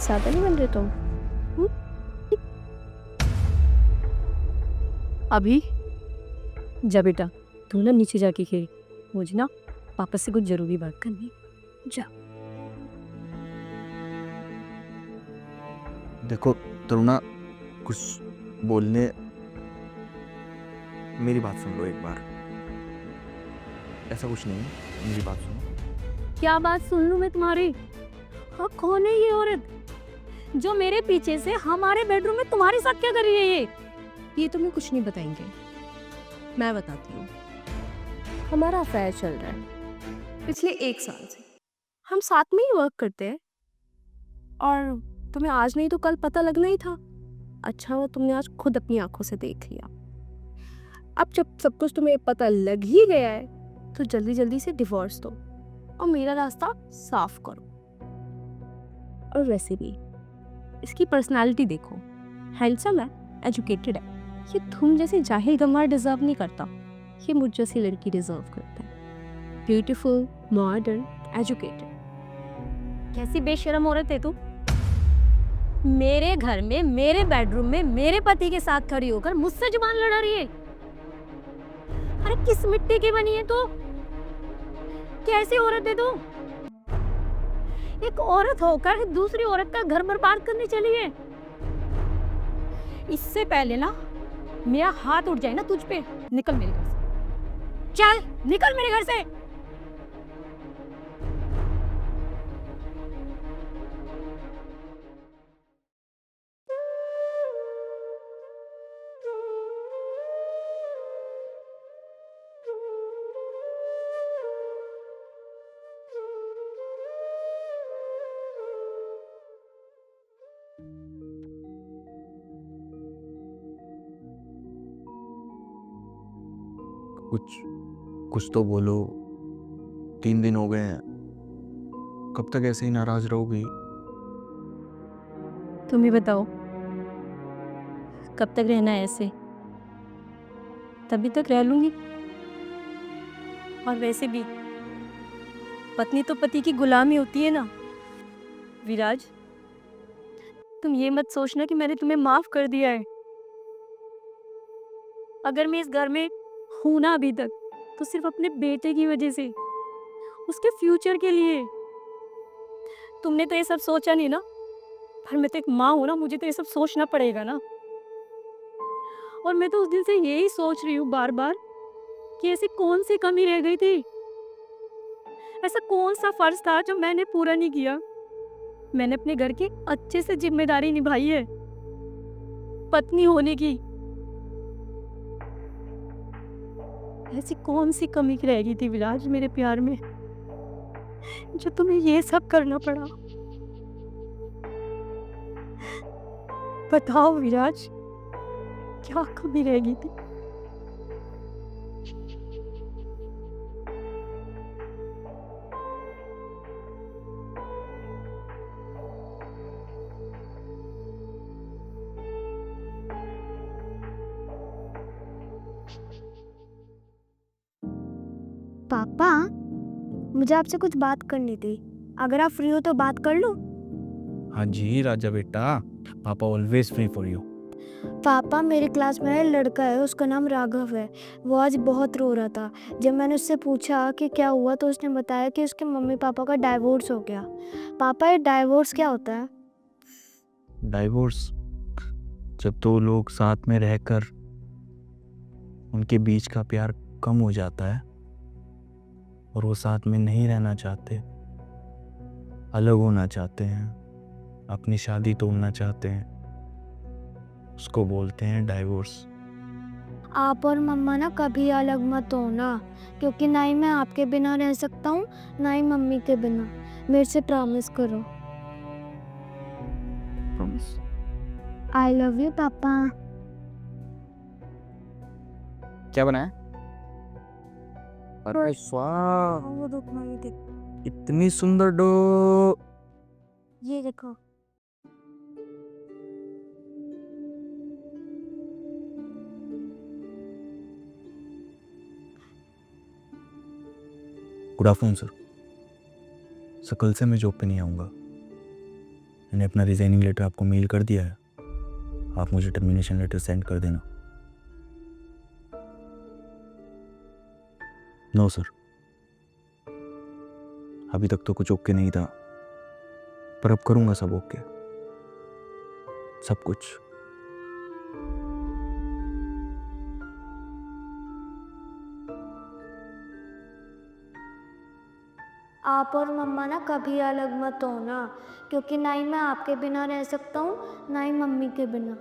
ज्यादा नहीं बन रहे तुम? हम्म? अभी जा बेटा, तू ना नीचे जाके खेल। मुझे ना पापा से कुछ जरूरी बात करनी है। जा। देखो तरुणा, कुछ बोलने, मेरी बात सुन लो एक बार। ऐसा कुछ नहीं है, मेरी बात सुनो। क्या बात सुन लूं मैं तुम्हारी? हाँ, कौन है ये औरत जो मेरे पीछे से हमारे बेडरूम में तुम्हारे साथ क्या कर रही है? ये तुम्हें कुछ नहीं बताएंगे, मैं बताती हूँ। हमारा अफेयर चल रहा है पिछले 1 साल से। हम साथ में ही वर्क करते हैं और तुम्हें आज नहीं तो कल पता लगना ही था। अच्छा हुआ तुमने आज खुद अपनी आंखों से देख लिया। अब जब सब कुछ तुम्हें पता लग ही गया है तो जल्दी जल्दी से डिवोर्स दो और मेरा रास्ता साफ करो। और वैसे भी इसकी पर्सनालिटी देखो, हैंडसम है, एजुकेटेड है। ये तुम जैसे जाहिल गंवार डिजर्व नहीं करता, ये मुझ जैसी लड़की डिजर्व करता है। Beautiful, modern, educated. कैसी बेशरम औरत है तू? मेरे घर में, मेरे बेडरूम में, मेरे पति के साथ खड़ी होकर मुझसे जुबान लड़ा रही है। अरे किस मिट्टी की बनी है तू? कैसी औरत है तू? एक औरत होकर दूसरी औरत का घर बर्बाद करने चली है। इससे पहले ना मेरा हाथ उठ जाए ना तुझ पे, निकल मेरे घर से। चल निकल मेरे घर से। कुछ कुछ तो बोलो। 3 दिन हो गए हैं, कब तक ऐसे ही नाराज रहोगी? तुम ही बताओ, कब तक रहना है ऐसे? तभी तक रह लूंगी। और वैसे भी पत्नी तो पति की गुलामी होती है ना। विराज, तुम ये मत सोचना कि मैंने तुम्हें माफ कर दिया है। अगर मैं इस घर में हूं ना अभी तक, तो सिर्फ अपने बेटे की वजह से, उसके फ्यूचर के लिए। तुमने तो ये सब सोचा नहीं ना, पर मैं तो एक माँ हूं ना, मुझे तो ये सब सोचना पड़ेगा ना। और मैं तो उस दिन से यही सोच रही हूँ बार बार कि ऐसी कौन सी कमी रह गई थी, ऐसा कौन सा फर्ज था जो मैंने पूरा नहीं किया। मैंने अपने घर की अच्छे से जिम्मेदारी निभाई है, पत्नी होने की। ऐसी कौन सी कमी रह गई थी विराज मेरे प्यार में, जो तुम्हें ये सब करना पड़ा? बताओ विराज, क्या कमी रह गई थी? पापा, मुझे आपसे कुछ बात करनी थी। अगर आप फ्री हो तो बात कर लो। हाँ जी राजा बेटा, पापा ऑलवेज फ्री फॉर यू। पापा, मेरे क्लास में एक लड़का है, उसका नाम राघव है। वो आज बहुत रो रहा था। जब मैंने उससे पूछा कि क्या हुआ तो उसने बताया कि उसके मम्मी पापा का डाइवोर्स हो गया। पापा, ये डाइवोर्स क्या होता है? डाइवोर्स जब दो लोग साथ में रहकर उनके बीच का प्यार कम हो जाता है और वो साथ में नहीं रहना चाहते, अलग होना चाहते हैं, अपनी शादी तोड़ना चाहते हैं, उसको बोलते हैं डाइवोर्स। आप और मम्मा ना कभी अलग मत होना, क्योंकि ना ही मैं आपके बिना रह सकता हूँ, ना ही मम्मी के बिना। मेरे से प्रॉमिस करो। प्रॉमिस। आई लव यू पापा। क्या बनाया? अरे वाह, वो देखो, ये देखो, इतनी सुंदर डो। ये देखो। Good afternoon sir. कल से मैं जॉब पे नहीं आऊँगा। मैंने अपना रिजाइनिंग लेटर आपको मेल कर दिया है, आप मुझे टर्मिनेशन लेटर सेंड कर देना। नो सर, अभी तक तो कुछ ओके नहीं था, पर अब करूँगा सब ओके, सब कुछ। आप और मम्मा ना कभी अलग मत होना, क्योंकि ना ही मैं आपके बिना रह सकता हूँ ना ही मम्मी के बिना।